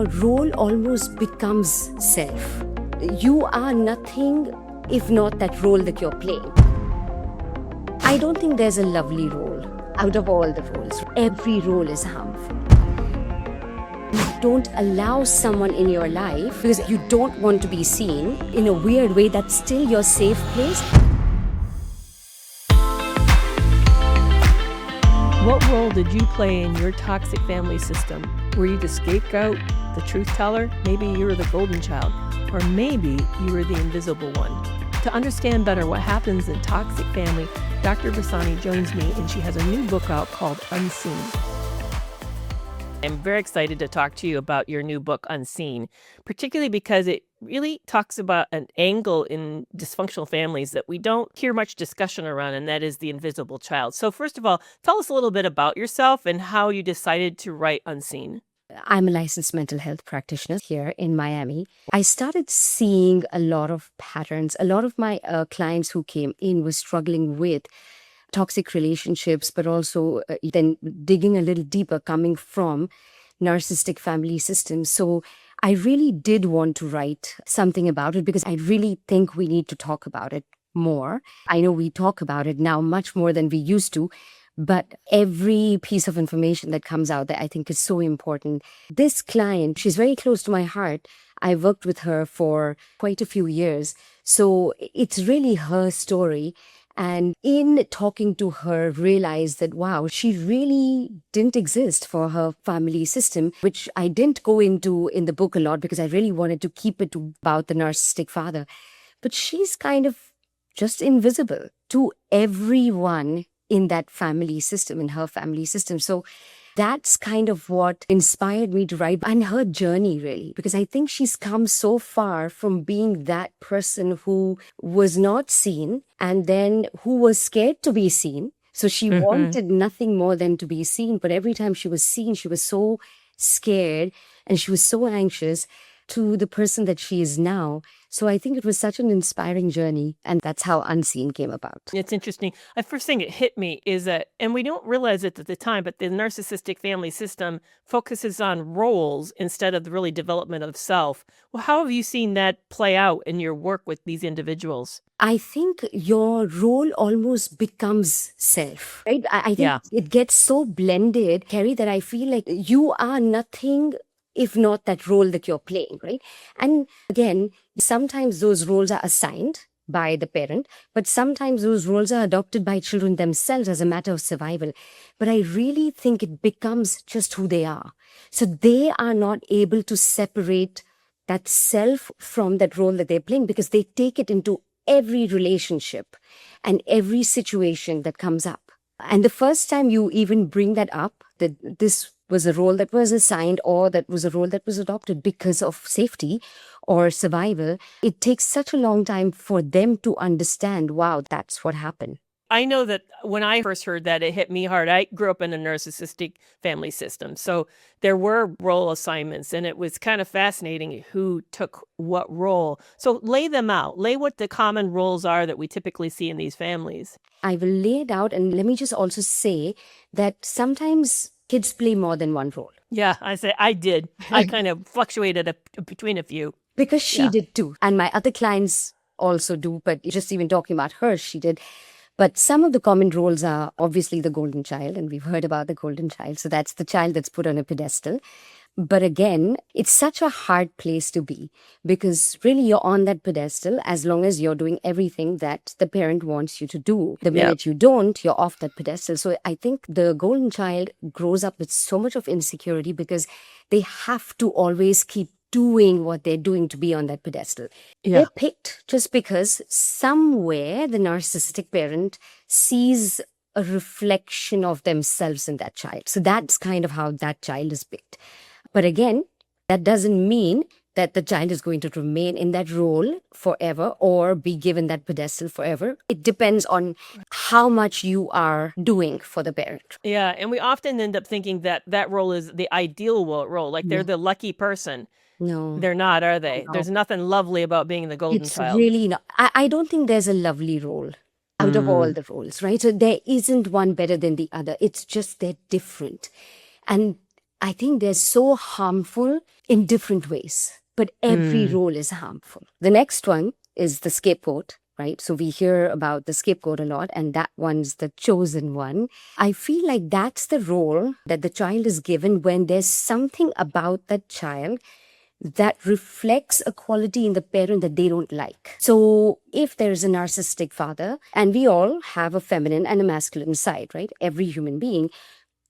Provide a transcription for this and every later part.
your role almost becomes self. You are nothing if not that role that you're playing. I don't think there's a lovely role out of all the roles. Every role is harmful. Don't allow someone in your life because you don't want to be seen in a weird way that's still your safe place. What role did you play in your toxic family system? Were you the scapegoat, the truth teller? Maybe you were the golden child, or maybe you were the invisible one. To understand better what happens in toxic family, Dr. Buxani joins me, and she has a new book out called Unseen. I'm very excited to talk to you about your new book, Unseen, particularly because it really talks about an angle in dysfunctional families that we don't hear much discussion around, and that is the invisible child. So first of all, tell us a little bit about yourself and how you decided to write Unseen. I'm a licensed mental health practitioner here in Miami. I started seeing a lot of patterns. A lot of my clients who came in were struggling with toxic relationships, but also then digging a little deeper, coming from narcissistic family systems. So I really did want to write something about it because I really think we need to talk about it more. I know we talk about it now much more than we used to, but every piece of information that comes out there, I think is so important. This client, she's very close to my heart. I worked with her for quite a few years. So it's really her story. And in talking to her, realized that, wow, she really didn't exist for her family system, which I didn't go into in the book a lot because I really wanted to keep it about the narcissistic father. But she's kind of just invisible to everyone in that family system, in her family system. So that's kind of what inspired me to write, and her journey really, because I think she's come so far from being that person who was not seen and then who was scared to be seen. So she wanted nothing more than to be seen. But every time she was seen, she was so scared and she was so anxious to the person that she is now. So I think it was such an inspiring journey, and that's how Unseen came about. It's interesting. The first thing that hit me is that, and we don't realize it at the time, but the narcissistic family system focuses on roles instead of the really development of self. Well, how have you seen that play out in your work with these individuals? I think your role almost becomes self, right? I think it gets so blended, Kerry, that I feel like you are nothing if not that role that you're playing, right? And again, sometimes those roles are assigned by the parent, but sometimes those roles are adopted by children themselves as a matter of survival. But I really think it becomes just who they are. So they are not able to separate that self from that role that they're playing because they take it into every relationship and every situation that comes up. And the first time you even bring that up, that this was a role that was assigned or that was a role that was adopted because of safety or survival, it takes such a long time for them to understand, wow, that's what happened. I know that when I first heard that, it hit me hard. I grew up in a narcissistic family system. So there were role assignments, and it was kind of fascinating who took what role. So lay them out. Lay what the common roles are that we typically see in these families. I will lay it out, and let me just also say that sometimes kids play more than one role. Yeah, I did. I kind of fluctuated between a few. Because she did too. And my other clients also do, but just even talking about her, she did. But some of the common roles are obviously the golden child, and we've heard about the golden child. So that's the child that's put on a pedestal. But again, it's such a hard place to be because really you're on that pedestal as long as you're doing everything that the parent wants you to do. The minute you don't, you're off that pedestal. So I think the golden child grows up with so much of insecurity because they have to always keep doing what they're doing to be on that pedestal. They're picked just because somewhere the narcissistic parent sees a reflection of themselves in that child. So that's kind of how that child is picked. But again, that doesn't mean that the child is going to remain in that role forever or be given that pedestal forever. It depends on how much you are doing for the parent. Yeah, and we often end up thinking that that role is the ideal role, like they're the lucky person. No. They're not, are they? No. There's nothing lovely about being the golden child. It's really not. I don't think there's a lovely role out of all the roles, right? So there isn't one better than the other. It's just they're different. And I think they're so harmful in different ways, but every role is harmful. The next one is the scapegoat, right? So we hear about the scapegoat a lot, and that one's the chosen one. I feel like that's the role that the child is given when there's something about that child that reflects a quality in the parent that they don't like. So if there is a narcissistic father, and we all have a feminine and a masculine side, right? Every human being.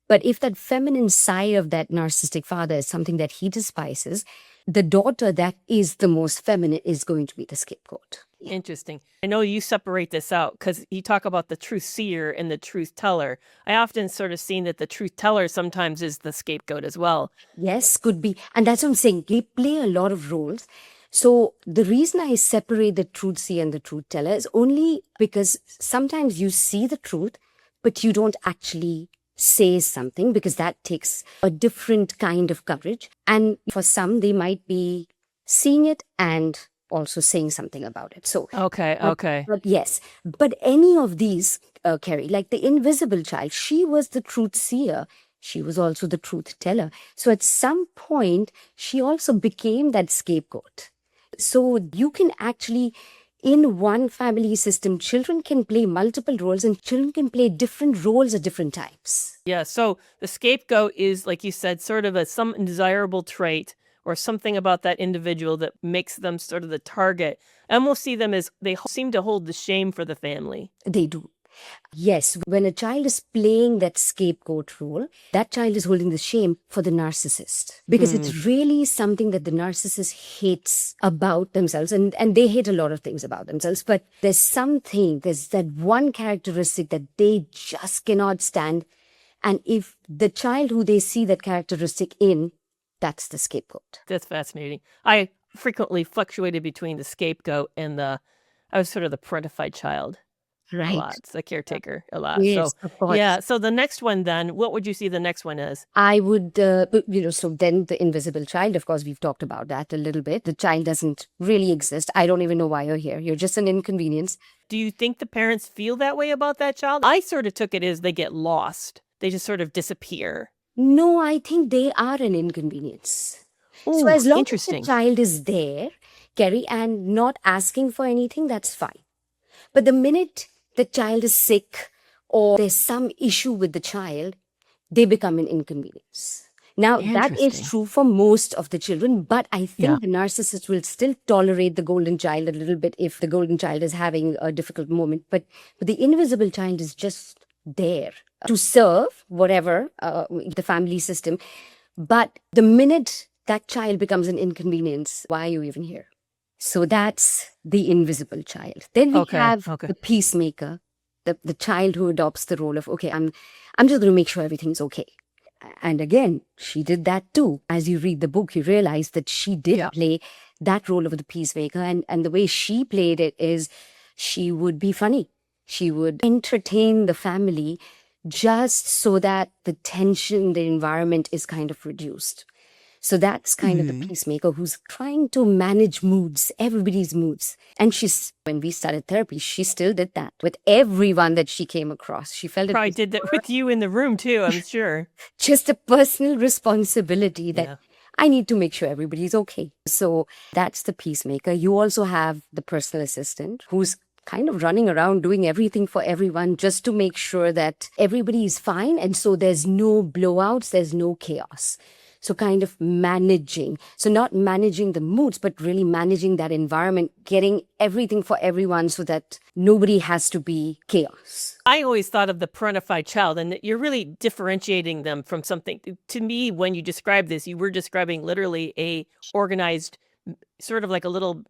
But if that feminine side of that narcissistic father is something that he despises, the daughter that is the most feminine is going to be the scapegoat. Interesting. I know you separate this out because you talk about the truth-seer and the truth-teller. I often sort of seen that the truth-teller sometimes is the scapegoat as well. Yes, could be. And that's what I'm saying. They play a lot of roles. So the reason I separate the truth-seer and the truth-teller is only because sometimes you see the truth, but you don't actually say something because that takes a different kind of coverage. And for some, they might be seeing it and also saying something about it. So Okay. but yes, but any of these, Kerry, like the invisible child, she was the truth seer. She was also the truth teller. So at some point, she also became that scapegoat. So you can actually, in one family system, children can play multiple roles and children can play different roles at different times. Yeah. So the scapegoat is, like you said, sort of some undesirable trait or something about that individual that makes them sort of the target. And we'll see them as they seem to hold the shame for the family. They do. Yes, when a child is playing that scapegoat role, that child is holding the shame for the narcissist because it's really something that the narcissist hates about themselves. And they hate a lot of things about themselves, but there's that one characteristic that they just cannot stand. And if the child who they see that characteristic in, that's the scapegoat. That's fascinating. I frequently fluctuated between the scapegoat and I was sort of the parentified child. Right. A lot. It's the caretaker a lot. Yes, So, of course. yeah. So the next one then, what would you see the next one as? I would, so then the invisible child, of course, we've talked about that a little bit. The child doesn't really exist. I don't even know why you're here. You're just an inconvenience. Do you think the parents feel that way about that child? I sort of took it as they get lost. They just sort of disappear. No, I think they are an inconvenience. Ooh, So as long as interesting. the child is there, Kerry, and not asking for anything, that's fine. But the minute the child is sick or there's some issue with the child, they become an inconvenience. Now, that is Interesting. true for most of the children, but I think Yeah. the narcissist will still tolerate the golden child a little bit if the golden child is having a difficult moment. But the invisible child is just there to serve whatever the family system. But the minute that child becomes an inconvenience, why are you even here? So that's the invisible child. Then we Okay, have okay. the peacemaker, the child who adopts the role of, okay, I'm just going to make sure everything's okay. And again, she did that too. As you read the book, you realize that she did Yeah. play that role of the peacemaker. And the way she played it is she would be funny. She would entertain the family just so that the tension, the environment is kind of reduced. So that's kind of the peacemaker who's trying to manage moods, everybody's moods. And when we started therapy, she still did that with everyone that she came across. She felt it Probably was did that with you in the room too, I'm sure. just a personal responsibility that Yeah. I need to make sure everybody's okay. So that's the peacemaker. You also have the personal assistant who's kind of running around doing everything for everyone just to make sure that everybody is fine. And so there's no blowouts, there's no chaos. So kind of managing. So not managing the moods, but really managing that environment, getting everything for everyone so that nobody has to be chaos. I always thought of the parentified child, and that you're really differentiating them from something. To me, when you describe this, you were describing literally a organized, sort of like a little,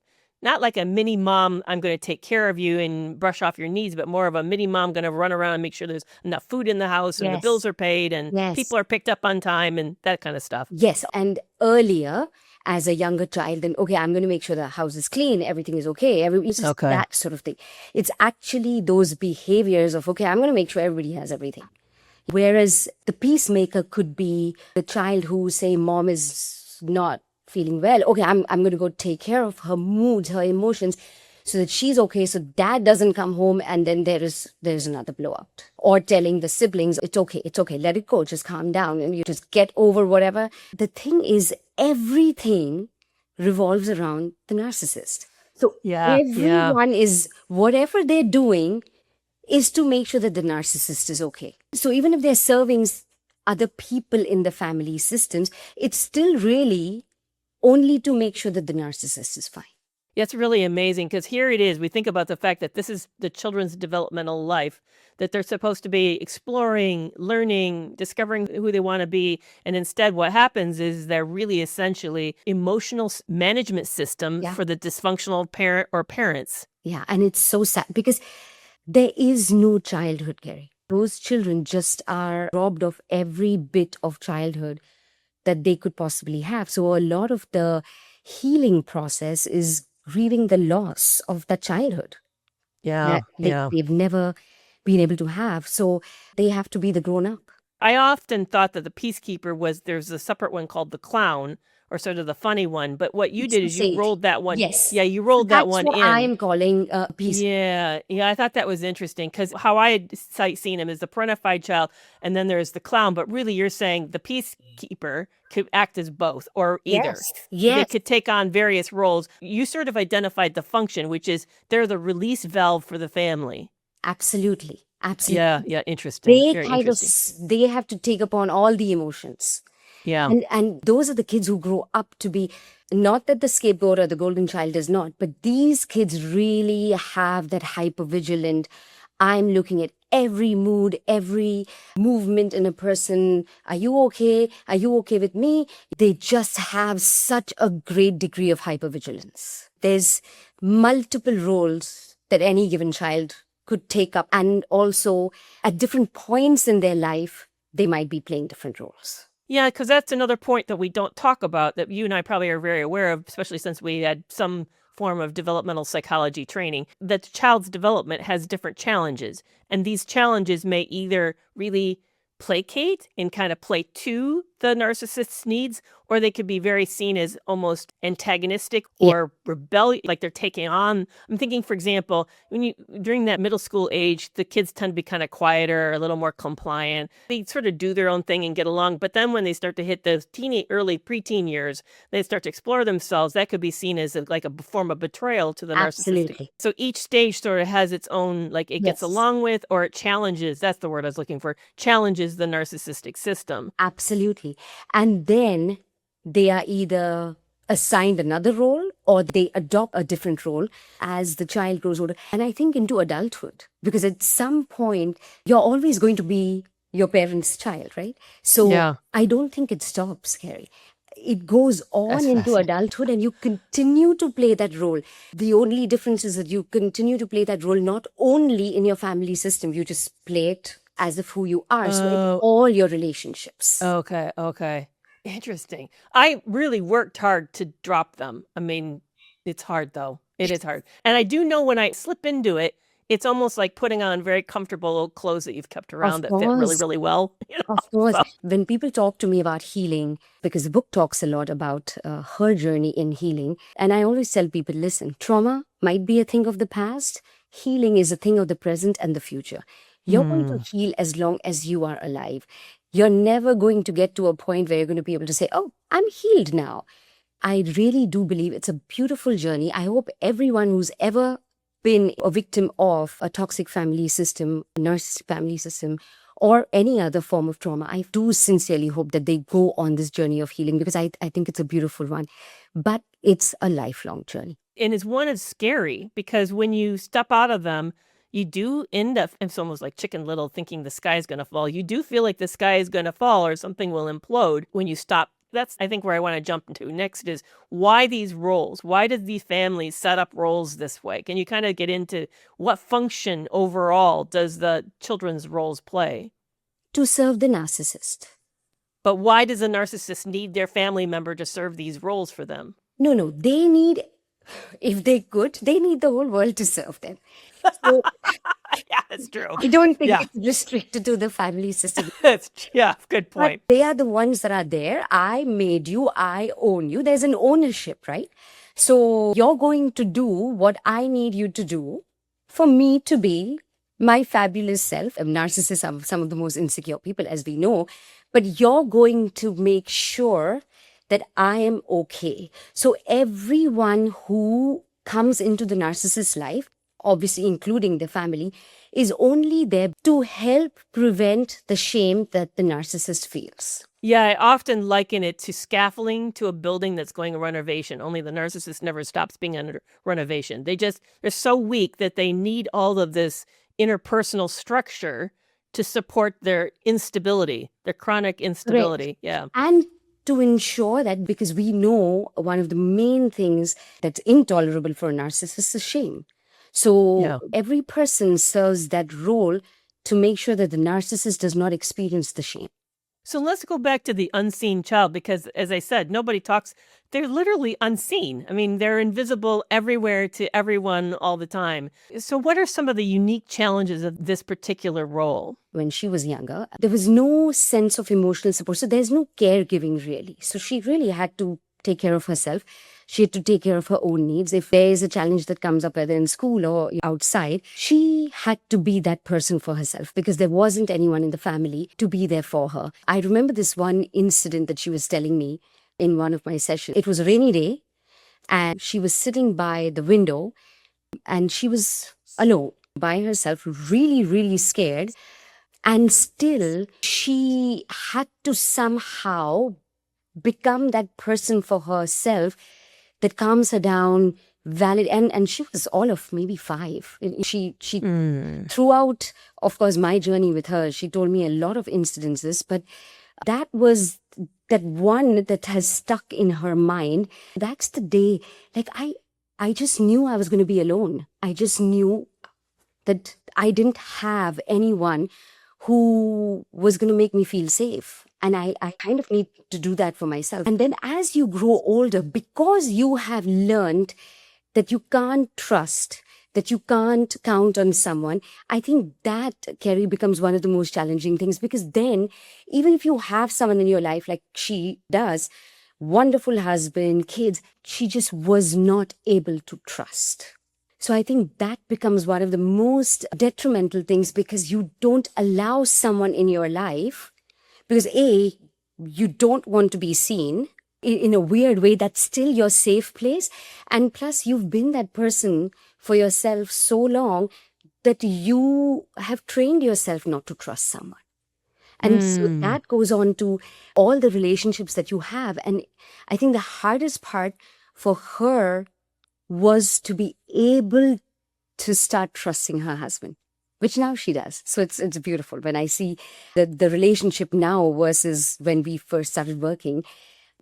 not like a mini mom, I'm going to take care of you and brush off your needs, but more of a mini mom going to run around and make sure there's enough food in the house and the Yes. bills are paid and Yes. people are picked up on time and that kind of stuff. Yes. And earlier, as a younger child, then, okay, I'm going to make sure the house is clean, everything is okay. It's just Okay. that sort of thing. It's actually those behaviors of, okay, I'm going to make sure everybody has everything. Whereas the peacemaker could be the child who, say, mom is not feeling well. Okay, I'm going to go take care of her moods, her emotions. so that she's okay, so dad doesn't come home and then there's another blowout. Or telling the siblings, it's okay, let it go, just calm down and you just get over whatever. The thing is, everything revolves around the narcissist. So Yeah. everyone is, whatever they're doing is to make sure that the narcissist is okay. So even if they're serving other people in the family systems, it's still really only to make sure that the narcissist is fine. It's really amazing because here it is. We think about the fact that this is the children's developmental life, that they're supposed to be exploring, learning, discovering who they want to be. And instead, what happens is they're really essentially emotional management systems for the dysfunctional parent or parents. Yeah, and it's so sad because there is no childhood, Kerry. Those children just are robbed of every bit of childhood that they could possibly have. So a lot of the healing process is grieving the loss of that childhood. They've never been able to have. So they have to be the grown-up. I often thought that the peacekeeper there's a separate one called the clown, or sort of the funny one. But what you did is you rolled that one. Yes. Yeah, you rolled that one in. That's what I'm calling peace. Yeah, I thought that was interesting because how I had seen him is the parentified child, and then there's the clown. But really, you're saying the peacekeeper could act as both or either. Yes. They could take on various roles. You sort of identified the function, which is they're the release valve for the family. Absolutely. Yeah, interesting. Very interesting. They have to take upon all the emotions. Yeah. And those are the kids who grow up to be, not that the scapegoat or the golden child is not, but these kids really have that hypervigilant, I'm looking at every mood, every movement in a person. Are you okay? Are you okay with me? They just have such a great degree of hypervigilance. There's multiple roles that any given child could take up. And also at different points in their life, they might be playing different roles. Yeah, because that's another point that we don't talk about that you and I probably are very aware of, especially since we had some form of developmental psychology training, that the child's development has different challenges. And these challenges may either really placate and kind of play to the narcissist's needs, or they could be very seen as almost antagonistic or rebellious, like they're taking on. I'm thinking, for example, during that middle school age, the kids tend to be kind of quieter, a little more compliant. They sort of do their own thing and get along. But then when they start to hit the early preteen years, they start to explore themselves. That could be seen as like a form of betrayal to the narcissistic. So each stage sort of has its own, like it gets along with, or it challenges. That's the word I was looking for. Challenges the narcissistic system. Absolutely. And then they are either assigned another role or they adopt a different role as the child grows older. And I think into adulthood, because at some point, you're always going to be your parents' child, right? So I don't think it stops, Kerry. It goes on into adulthood and you continue to play that role. The only difference is that you continue to play that role not only in your family system, you just play it as if who you are. So in all your relationships. Okay. Interesting. I really worked hard to drop them. I mean, it's hard though. It is hard. And I do know when I slip into it, it's almost like putting on very comfortable old clothes that you've kept around that fit really, really well. Of course. When people talk to me about healing, because the book talks a lot about her journey in healing, and I always tell people, listen, trauma might be a thing of the past. Healing is a thing of the present and the future. You're going to heal as long as you are alive. You're never going to get to a point where you're going to be able to say, oh, I'm healed now. I really do believe it's a beautiful journey. I hope everyone who's ever been a victim of a toxic family system, a narcissistic family system, or any other form of trauma, I do sincerely hope that they go on this journey of healing because I think it's a beautiful one. But it's a lifelong journey. And it's scary because when you step out of them, you do end up, it's almost like Chicken Little thinking the sky is going to fall. You do feel like the sky is going to fall or something will implode when you stop. That's, I think, where I want to jump into next is why these roles? Why did these families set up roles this way? Can you kind of get into what function overall does the children's roles play? To serve the narcissist. But why does a narcissist need their family member to serve these roles for them? No, they need, if they could, they need the whole world to serve them. So, That's true. I don't think Yeah. it's restricted to the family system. Yeah, good But point. they are the ones that are there. I made you, I own you. There's an ownership, right? So you're going to do what I need you to do for me to be my fabulous self. Narcissists are some of the most insecure people, as we know, but you're going to make sure that I am okay. So everyone who comes into the narcissist's life, obviously including the family, is only there to help prevent the shame that the narcissist feels. Yeah, I often liken it to scaffolding to a building that's going a renovation, only the narcissist never stops being under renovation. They're so weak that they need all of this interpersonal structure to support their instability, their chronic instability. Yeah. And to ensure that, because we know one of the main things that's intolerable for a narcissist is shame. So Yeah. every person serves that role to make sure that the narcissist does not experience the shame. So let's go back to the unseen child because, as I said, nobody talks. They're literally unseen. I mean, they're invisible everywhere to everyone all the time. So what are some of the unique challenges of this particular role? When she was younger, there was no sense of emotional support. So there's no caregiving really. So she really had to take care of herself. She had to take care of her own needs. If there is a challenge that comes up, whether in school or outside, she had to be that person for herself because there wasn't anyone in the family to be there for her. I remember this one incident that she was telling me in one of my sessions. It was a rainy day and she was sitting by the window and she was alone by herself, really, really scared. And still, she had to somehow become that person for herself that calms her down, valid. And she was all of maybe 5. She throughout, of course, my journey with her, she told me a lot of incidences, but that was that one that has stuck in her mind. That's the day, like I just knew I was going to be alone. I just knew that I didn't have anyone who was going to make me feel safe. And I kind of need to do that for myself. And then as you grow older, because you have learned that you can't trust, that you can't count on someone, I think that, Kerry, becomes one of the most challenging things. Because then, even if you have someone in your life like she does, wonderful husband, kids, she just was not able to trust. So I think that becomes one of the most detrimental things because you don't allow someone in your life, because A, you don't want to be seen. In a weird way, that's still your safe place. And plus, you've been that person for yourself so long that you have trained yourself not to trust someone. And so that goes on to all the relationships that you have. And I think the hardest part for her was to be able to start trusting her husband, which now she does. So it's beautiful. When I see the relationship now versus when we first started working,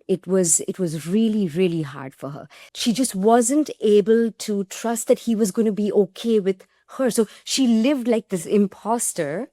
it was really, really hard for her. She just wasn't able to trust that he was going to be okay with her. So she lived like this imposter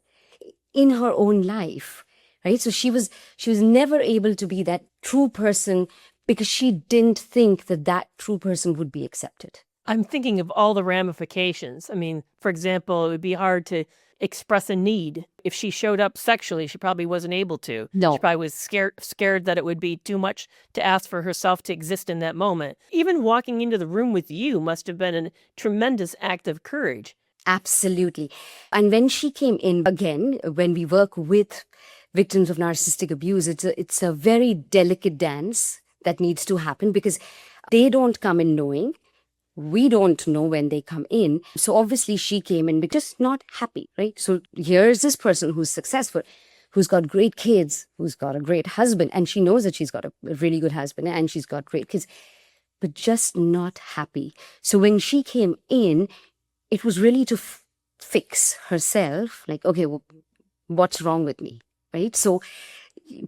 in her own life, right? So she was never able to be that true person because she didn't think that true person would be accepted. I'm thinking of all the ramifications. I mean, for example, it would be hard to express a need. If she showed up sexually, she probably wasn't able to. No. She probably was scared that it would be too much to ask for herself to exist in that moment. Even walking into the room with you must have been a tremendous act of courage. Absolutely. And when she came in, again, when we work with victims of narcissistic abuse, it's a very delicate dance that needs to happen because they don't come in knowing. We don't know when they come in. So obviously she came in just not happy, right? So here's this person who's successful, who's got great kids, who's got a great husband, and she knows that she's got a really good husband and she's got great kids, but just not happy. So when she came in, it was really to fix herself, like, okay, well, what's wrong with me, right? So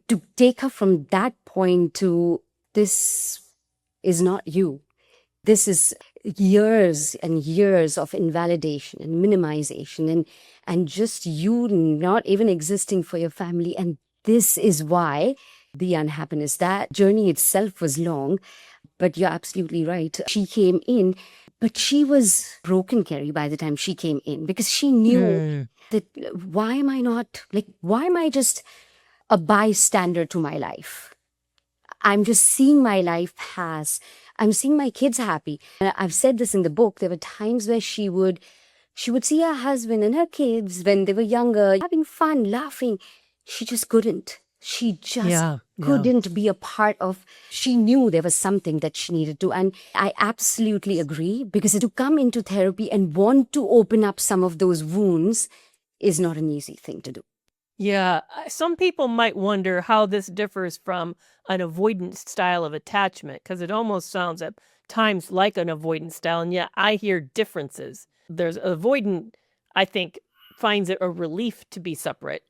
to take her from that point to this is not you. This is years and years of invalidation and minimization and just you not even existing for your family. And this is why the unhappiness, that journey itself was long, But you're absolutely right. She came in, but she was broken, Kerry, by the time she came in, because she knew that why am I just a bystander to my life? I'm just seeing my life pass. I'm seeing my kids happy. And I've said this in the book. There were times where she would see her husband and her kids when they were younger, having fun, laughing. She just couldn't. She just couldn't be a part of. She knew there was something that she needed to. And I absolutely agree, because to come into therapy and want to open up some of those wounds is not an easy thing to do. Yeah, some people might wonder how this differs from an avoidance style of attachment, because it almost sounds at times like an avoidance style, and yet I hear differences. There's avoidant, I think, finds it a relief to be separate.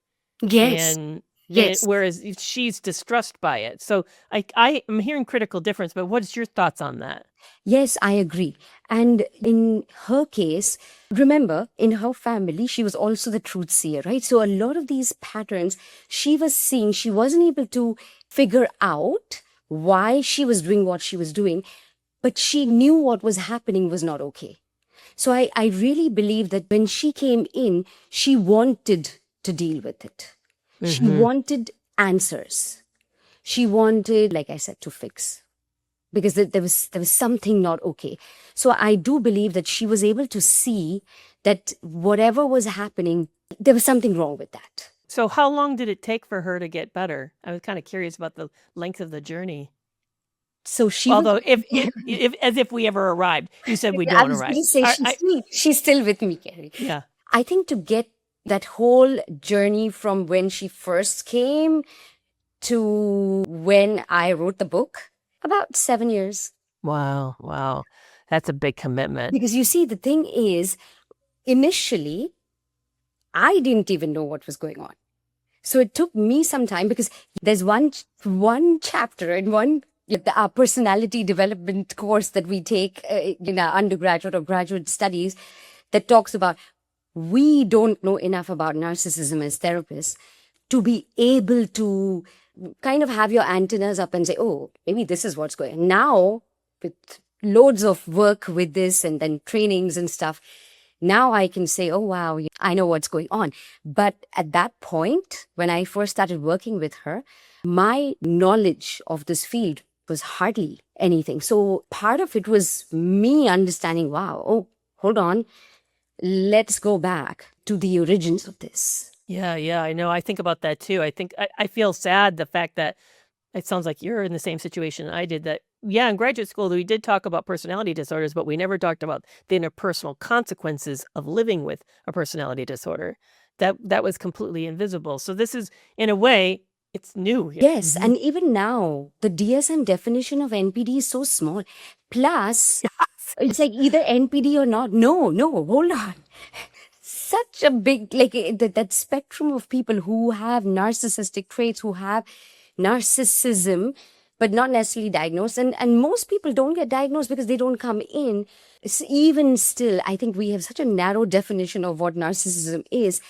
Yes. Whereas she's distressed by it. So I am hearing critical difference, but what's your thoughts on that? Yes, I agree. And in her case, remember, in her family, she was also the Truth-Seer, right? So a lot of these patterns she was seeing, she wasn't able to figure out why she was doing what she was doing, but she knew what was happening was not okay. So I really believe that when she came in, she wanted to deal with it. She wanted answers. She wanted, like I said, to fix, because there was something not okay. So I do believe that she was able to see that whatever was happening, there was something wrong with that. So how long did it take for her to get better? I was kind of curious about the length of the journey. So she, although if as if we ever arrived, you said we don't arrive. She's still with me, Kerry. Yeah, I think to get that whole journey from when she first came to when I wrote the book, about 7 years. Wow. That's a big commitment. Because you see, the thing is, initially, I didn't even know what was going on. So it took me some time, because there's one chapter in our personality development course that we take in our undergraduate or graduate studies that talks about we don't know enough about narcissism as therapists to be able to kind of have your antennas up and say, oh, maybe this is what's going on. Now, with loads of work with this and then trainings and stuff, now I can say, oh, wow, I know what's going on. But at that point, when I first started working with her, my knowledge of this field was hardly anything. So part of it was me understanding, wow, oh, hold on, let's go back to the origins of this. Yeah, I know. I think about that too. I think I feel sad the fact that it sounds like you're in the same situation I did. That, in graduate school, we did talk about personality disorders, but we never talked about the interpersonal consequences of living with a personality disorder. That was completely invisible. So this is, in a way, it's new. Yes, and even now, the DSM definition of NPD is so small. Plus, it's like either NPD or not. No, hold on. Such a big, that spectrum of people who have narcissistic traits, who have narcissism, but not necessarily diagnosed. And most people don't get diagnosed because they don't come in. Even still, I think we have such a narrow definition of what narcissism is,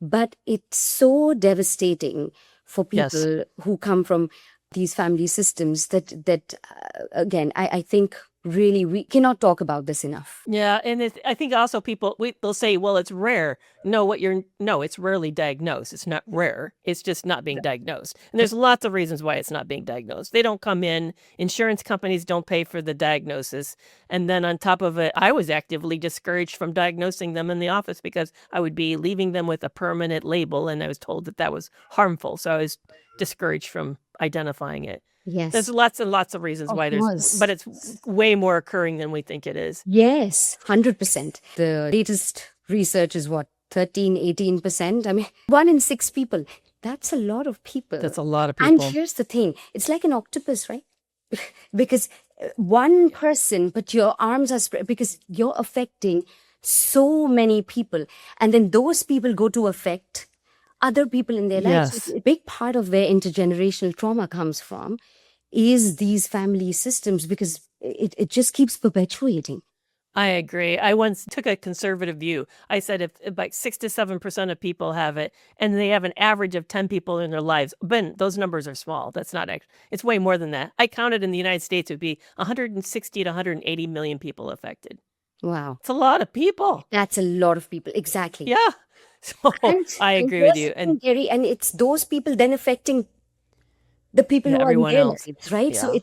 but it's so devastating for people who come from these family systems that again, I think really we cannot talk about this enough. Yeah, and I think also people, they'll say, well, it's rare. No, it's rarely diagnosed. It's not rare. It's just not being diagnosed. And there's lots of reasons why it's not being diagnosed. They don't come in. Insurance companies don't pay for the diagnosis. And then on top of it, I was actively discouraged from diagnosing them in the office because I would be leaving them with a permanent label, and I was told that was harmful. So I was discouraged from identifying it. Yes. There's lots and lots of reasons why but it's way more occurring than we think it is. Yes, 100%. The latest research is 13, 18%. I mean, 1 in 6 people. That's a lot of people. That's a lot of people. And here's the thing. It's like an octopus, right? Because one person, but your arms are spread because you're affecting so many people. And then those people go to affect other people in their lives. Yes. A big part of where intergenerational trauma comes from is these family systems, because it just keeps perpetuating. I agree. I once took a conservative view. I said if like 6 to 7% of people have it, and they have an average of 10 people in their lives, but those numbers are small. That's not it's way more than that. I counted in the United States it would be 160 to 180 million people affected. Wow. It's a lot of people. That's a lot of people. Exactly. Yeah. So And I agree with you. And Kerry, and it's those people then affecting the people who are in everyone their else. lives, right? So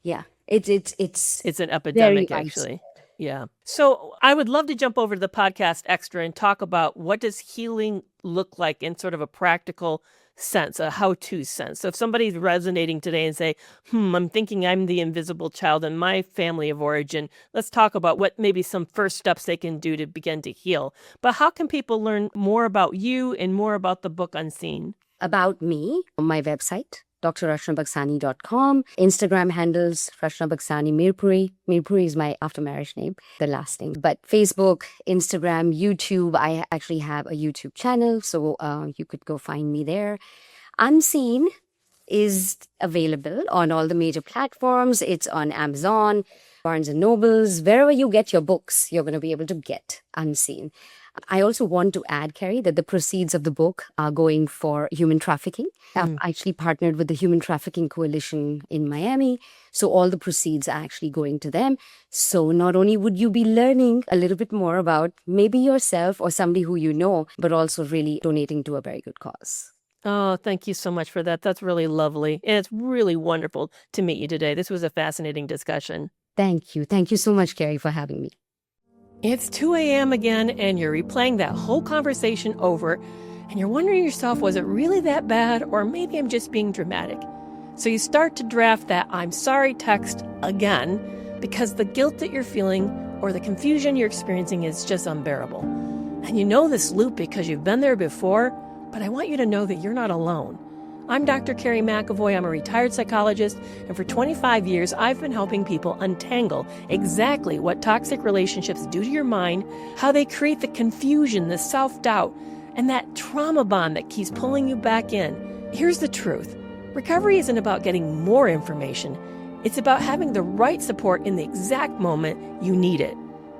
Yeah. it's an epidemic, very actually. Yeah. So I would love to jump over to the podcast extra and talk about what does healing look like in sort of a practical sense, a how-to sense. So if somebody's resonating today and say, I'm thinking I'm the invisible child in my family of origin, let's talk about what maybe some first steps they can do to begin to heal. But how can people learn more about you and more about the book Unseen? about me on my website, drrachnabuxani.com. Instagram handles Rachna Buxani Mirpuri. Mirpuri is my after marriage name, the last name. But Facebook, Instagram, YouTube, I actually have a YouTube channel, so you could go find me there. Unseen is available on all the major platforms. It's on Amazon, Barnes and Nobles, wherever you get your books, you're going to be able to get Unseen. I also want to add, Kerry, that the proceeds of the book are going for human trafficking. I've actually partnered with the Human Trafficking Coalition in Miami. So all the proceeds are actually going to them. So not only would you be learning a little bit more about maybe yourself or somebody who you know, but also really donating to a very good cause. Oh, thank you so much for that. That's really lovely. And it's really wonderful to meet you today. This was a fascinating discussion. Thank you. Thank you so much, Kerry, for having me. It's 2 a.m. again, and you're replaying that whole conversation over, and you're wondering to yourself, was it really that bad, or maybe I'm just being dramatic? So you start to draft that I'm sorry text again, because the guilt that you're feeling or the confusion you're experiencing is just unbearable. And you know this loop because you've been there before, but I want you to know that you're not alone. I'm Dr. Kerry McAvoy. I'm a retired psychologist, and for 25 years, I've been helping people untangle exactly what toxic relationships do to your mind, how they create the confusion, the self-doubt, and that trauma bond that keeps pulling you back in. Here's the truth. Recovery isn't about getting more information. It's about having the right support in the exact moment you need it.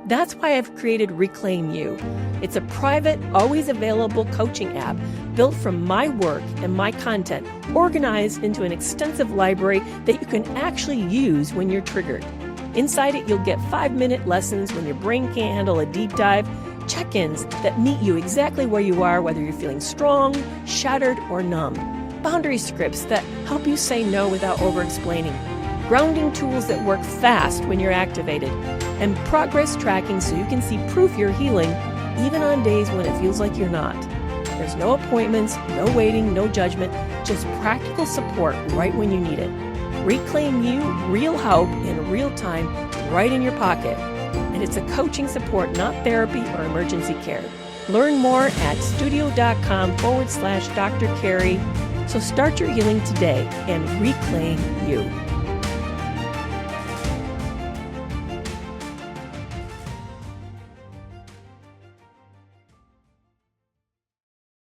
That's why I've created Reclaim You. It's a private, always available coaching app built from my work and my content, organized into an extensive library that you can actually use when you're triggered. Inside it, you'll get 5-minute lessons when your brain can't handle a deep dive, check-ins that meet you exactly where you are, whether you're feeling strong, shattered, or numb, boundary scripts that help you say no without over-explaining, grounding tools that work fast when you're activated, and progress tracking so you can see proof you're healing even on days when it feels like you're not. There's no appointments, no waiting, no judgment, just practical support right when you need it. Reclaim You, real help in real time, right in your pocket. And it's a coaching support, not therapy or emergency care. Learn more at studio.com/Dr. Kerry. So start your healing today and reclaim you.